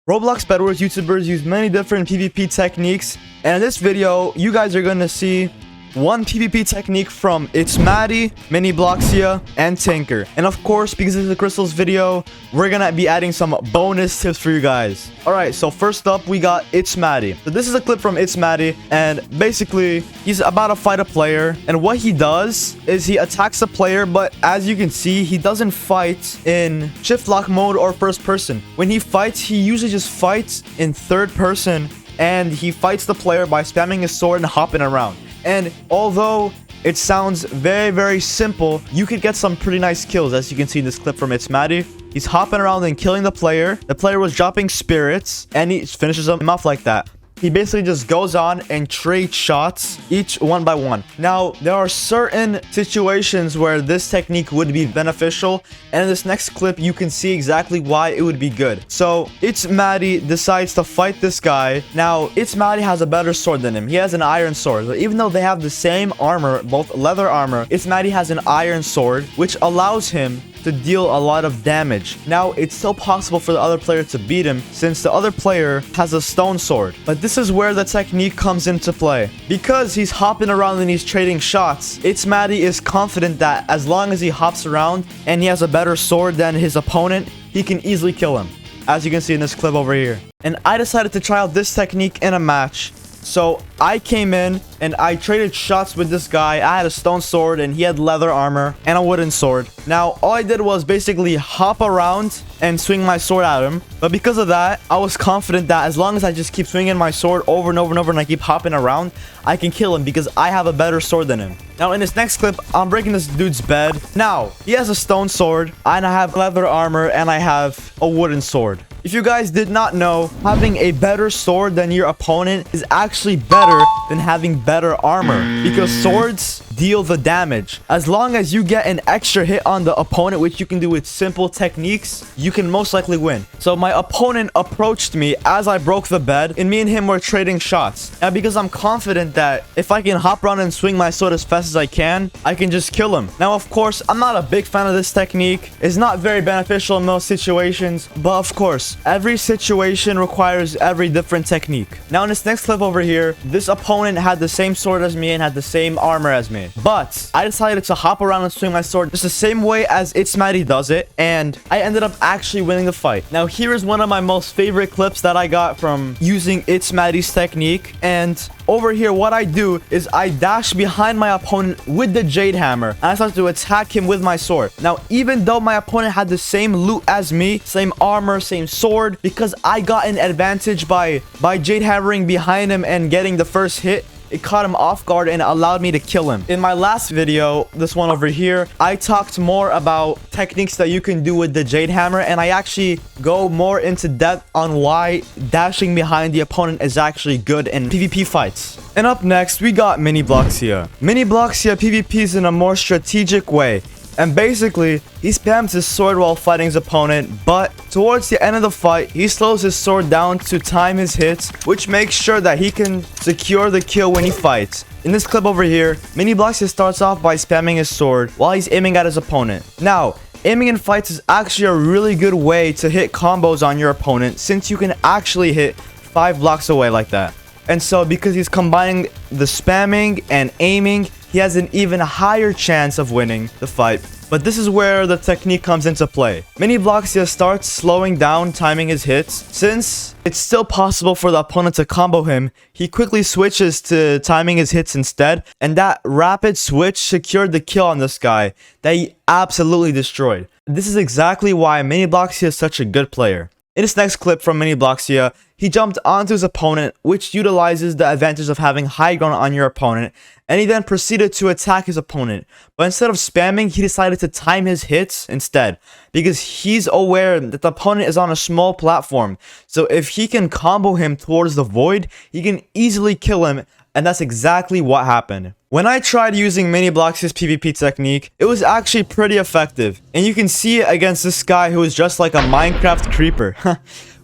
Roblox Bedwars YouTubers use many different PvP techniques, and in this video, you guys are going to see one PvP technique from Maddie, Minibloxia, and Tanqr. And of course, because this is a Crystal's video, we're gonna be adding some bonus tips for you guys. Alright, so first up, we got Maddie. So this is a clip from Maddie, and basically, he's about to fight a player. And what he does is he attacks the player, but as you can see, he doesn't fight in shift lock mode or first person. When he fights, he usually just fights in third person, and he fights the player by spamming his sword and hopping around. And although it sounds very simple, you could get some pretty nice kills, as you can see in this clip from Maddie. He's hopping around and killing the player. The player was dropping spirits, and he finishes him off like that. He basically just goes on and trades shots, each one by one. Now, there are certain situations where this technique would be beneficial, and in this next clip, you can see exactly why it would be good. So, Maddie decides to fight this guy. Now, Maddie has a better sword than him. He has an iron sword. So even though they have the same armor, both leather armor, Maddie has an iron sword, which allows him to deal a lot of damage. Now, it's still possible for the other player to beat him since the other player has a stone sword. But this is where the technique comes into play. Because he's hopping around and he's trading shots, Maddie is confident that as long as he hops around and he has a better sword than his opponent, he can easily kill him, as you can see in this clip over here. And I decided to try out this technique in a match. So I came in and I traded shots with this guy. I had a stone sword and he had leather armor and a wooden sword. Now, all I did was basically hop around and swing my sword at him. But because of that, I was confident that as long as I just keep swinging my sword over and over and over and I keep hopping around, I can kill him because I have a better sword than him. Now, in this next clip, I'm breaking this dude's bed. Now, he has a stone sword and I have leather armor and I have a wooden sword. If you guys did not know, having a better sword than your opponent is actually better than having better armor, because swords deal the damage. As long as you get an extra hit on the opponent, which you can do with simple techniques, you can most likely win. So my opponent approached me as I broke the bed, and me and him were trading shots. And because I'm confident that if I can hop around and swing my sword as fast as I can just kill him. Now, of course, I'm not a big fan of this technique. It's not very beneficial in most situations, but of course, every situation requires every different technique. Now, in this next clip over here, this opponent had the same sword as me and had the same armor as me. But I decided to hop around and swing my sword just the same way as Maddie does it, and I ended up actually winning the fight. Now, here is one of my most favorite clips that I got from using Maddie's technique. And over here, what I do is I dash behind my opponent with the jade hammer, and I start to attack him with my sword. Now, even though my opponent had the same loot as me, same armor, same sword, because I got an advantage by jade hammering behind him and getting the first hit, it caught him off guard and allowed me to kill him. In my last video, this one over here, I talked more about techniques that you can do with the jade hammer, and I actually go more into depth on why dashing behind the opponent is actually good in PvP fights. And up next, we got Minibloxia. Minibloxia PvPs in a more strategic way. And basically, he spams his sword while fighting his opponent, but towards the end of the fight, he slows his sword down to time his hits, which makes sure that he can secure the kill when he fights. In this clip over here, Minibloxia starts off by spamming his sword while he's aiming at his opponent. Now, aiming in fights is actually a really good way to hit combos on your opponent, since you can actually hit 5 blocks away like that. And so, because he's combining the spamming and aiming, he has an even higher chance of winning the fight. But this is where the technique comes into play. Minibloxia starts slowing down, timing his hits. Since it's still possible for the opponent to combo him, he quickly switches to timing his hits instead. And that rapid switch secured the kill on this guy that he absolutely destroyed. This is exactly why Minibloxia is such a good player. In this next clip from Minibloxia, he jumped onto his opponent, which utilizes the advantage of having high ground on your opponent, and he then proceeded to attack his opponent. But instead of spamming, he decided to time his hits instead, because he's aware that the opponent is on a small platform. So if he can combo him towards the void, he can easily kill him, and that's exactly what happened. When I tried using Minibloxia's PvP technique, it was actually pretty effective, and you can see it against this guy who is just like a Minecraft creeper.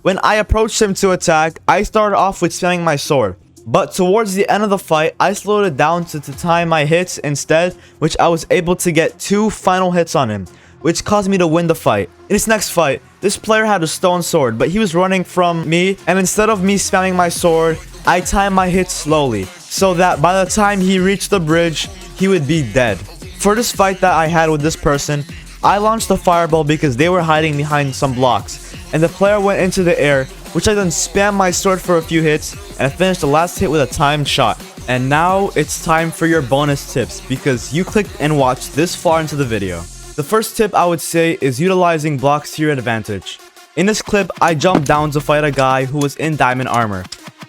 When I approached him to attack, I started off with spamming my sword. But towards the end of the fight, I slowed it down to time my hits instead, which I was able to get 2 final hits on him. which caused me to win the fight. In this next fight, this player had a stone sword, but he was running from me, and instead of me spamming my sword, I timed my hits slowly, so that by the time he reached the bridge, he would be dead. For this fight that I had with this person, I launched a fireball because they were hiding behind some blocks, and the player went into the air, which I then spammed my sword for a few hits, and I finished the last hit with a timed shot. And now it's time for your bonus tips, because you clicked and watched this far into the video. The first tip I would say is utilizing blocks to your advantage. In this clip, I jumped down to fight a guy who was in diamond armor,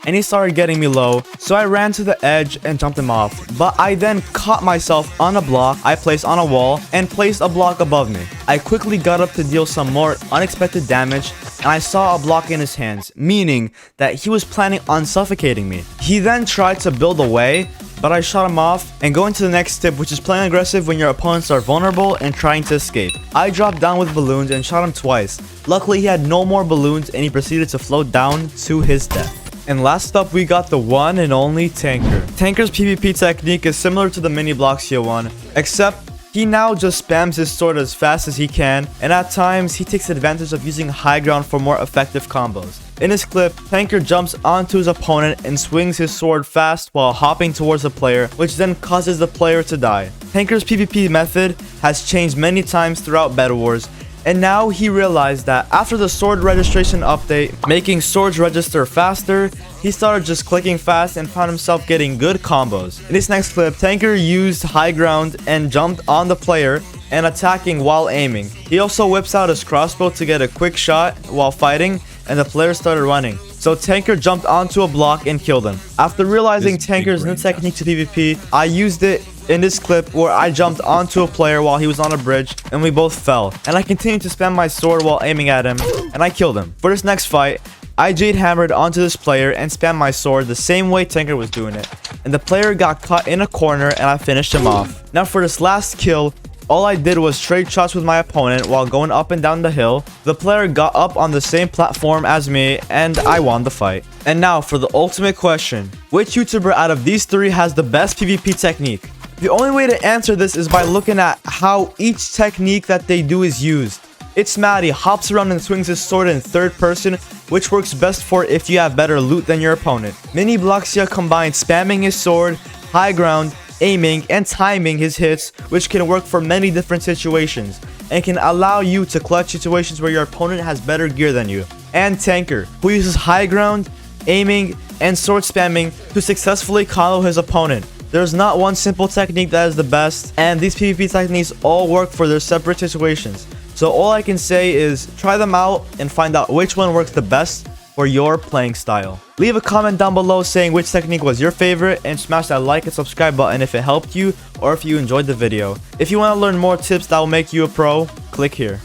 and he started getting me low, so I ran to the edge and jumped him off. But I then caught myself on a block I placed on a wall and placed a block above me. I quickly got up to deal some more unexpected damage, and I saw a block in his hands, meaning that he was planning on suffocating me. He then tried to build away, but I shot him off. And going to the next tip, which is playing aggressive when your opponents are vulnerable and trying to escape. I dropped down with balloons and shot him twice. Luckily, he had no more balloons and he proceeded to float down to his death. And last up, we got the one and only Tanqr. Tanqr's PvP technique is similar to the Minibloxia one, except he now just spams his sword as fast as he can, and at times he takes advantage of using high ground for more effective combos. In this clip, Tanqr jumps onto his opponent and swings his sword fast while hopping towards the player, which then causes the player to die. Tanqr's PvP method has changed many times throughout Bedwars, and now he realized that after the sword registration update, making swords register faster, he started just clicking fast and found himself getting good combos. In this next clip, Tanqr used high ground and jumped on the player and attacking while aiming. He also whips out his crossbow to get a quick shot while fighting, and the player started running. So Tanqr jumped onto a block and killed him. After realizing Tanqr's new technique to PvP, I used it in this clip where I jumped onto a player while he was on a bridge and we both fell. And I continued to spam my sword while aiming at him, and I killed him. For this next fight, I jade hammered onto this player and spammed my sword the same way Tanqr was doing it. And the player got caught in a corner and I finished him off. Now for this last kill, all I did was trade shots with my opponent while going up and down the hill. The player got up on the same platform as me and I won the fight. And now for the ultimate question. Which YouTuber out of these three has the best PvP technique? The only way to answer this is by looking at how each technique that they do is used. It's Maddie hops around and swings his sword in third person, which works best for if you have better loot than your opponent. Minibloxia combines spamming his sword, high ground, aiming, and timing his hits, which can work for many different situations and can allow you to clutch situations where your opponent has better gear than you. And Tanqr, who uses high ground, aiming, and sword spamming to successfully combo his opponent. There's not one simple technique that is the best, and these PvP techniques all work for their separate situations. So all I can say is try them out and find out which one works the best for your playing style. Leave a comment down below saying which technique was your favorite, and smash that like and subscribe button if it helped you or if you enjoyed the video. If you want to learn more tips that will make you a pro, click here.